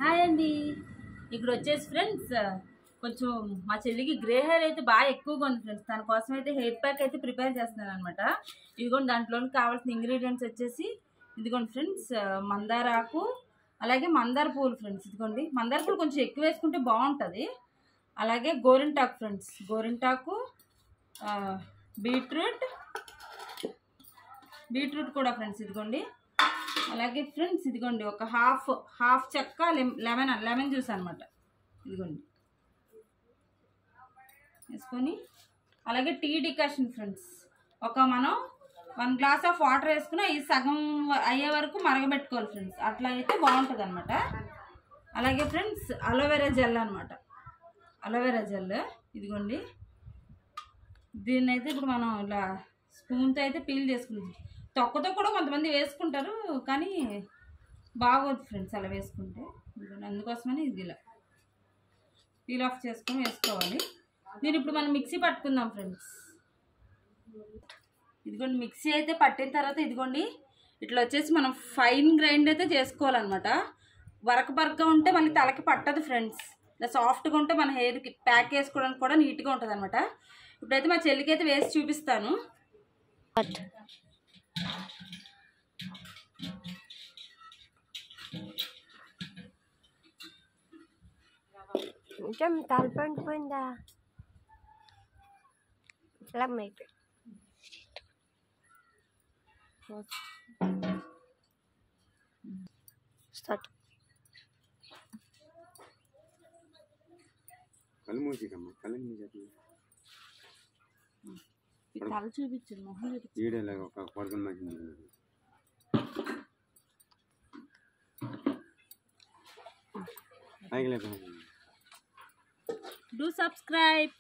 Hi అండి. ఇక్కడ వచ్చేసి ఫ్రెండ్స్ కొంచెం మా చెల్లికి గ్రే హెయిర్ అయితే బాగా ఎక్కువగా ఉంది ఫ్రెండ్స్. తన కోసం అయితే హెయిర్ ప్యాక్ అయితే ప్రిపేర్ చేస్తున్నాను అనమాట. ఇదిగోండి దాంట్లోకి కావాల్సిన ఇంగ్రీడియంట్స్ వచ్చేసి ఇదిగోండి ఫ్రెండ్స్, మందార ఆకు, అలాగే మందార పూలు ఫ్రెండ్స్. ఇదిగోండి మందార పూలు కొంచెం ఎక్కువ వేసుకుంటే బాగుంటుంది. అలాగే గోరింటాకు ఫ్రెండ్స్, గోరింటాకు, బీట్రూట్ కూడా ఫ్రెండ్స్. ఇదిగోండి అలాగే ఫ్రెండ్స్ ఇదిగోండి ఒక హాఫ్ చెక్క లెమన్ జ్యూస్ అనమాట. ఇదిగోండి వేసుకొని, అలాగే టీ డికాషన్ ఫ్రెండ్స్, మనం 1 గ్లాస్ ఆఫ్ వాటర్ వేసుకుని ఇది సగం అయ్యే వరకు మరగబెట్టుకోవాలి ఫ్రెండ్స్. అట్లా అయితే బాగుంటుంది అనమాట. అలాగే ఫ్రెండ్స్ అలోవెరా జెల్ అనమాట, అలోవెరా జెల్. ఇదిగోండి దీన్ని అయితే ఇప్పుడు మనం ఇలా స్పూన్తో అయితే పీల్ చేసుకుంటాం. తొక్కతో కూడా కొంతమంది వేసుకుంటారు, కానీ బాగోదు ఫ్రెండ్స్ అలా వేసుకుంటే. అందుకోసమని ఇది ఇలా పీల్ ఆఫ్ చేసుకొని వేసుకోవాలి. దీన్ని ఇప్పుడు మనం మిక్సీ పట్టుకుందాం ఫ్రెండ్స్. ఇదిగోండి మిక్సీ అయితే పట్టిన తర్వాత ఇదిగోండి ఇట్లా వచ్చేసి మనం ఫైన్ గ్రైండ్ అయితే చేసుకోవాలన్నమాట. బరకగా ఉంటే మళ్ళీ తలకి పట్టదు ఫ్రెండ్స్. ఇలా సాఫ్ట్గా ఉంటే మన హెయిర్కి ప్యాక్ వేసుకోవడానికి కూడా నీట్గా ఉంటుంది అనమాట. ఇప్పుడైతే మా చెల్లికి అయితే వేసి చూపిస్తాను. Macam talpon pun dah lama itu. Start. Kalau mau sih kamu, kalian mau jadi. Kalau చూపించు మొహం చూపించు. ఈడే లాగా ఒక కొరకన్ మాకి. ఆగలే. Do subscribe.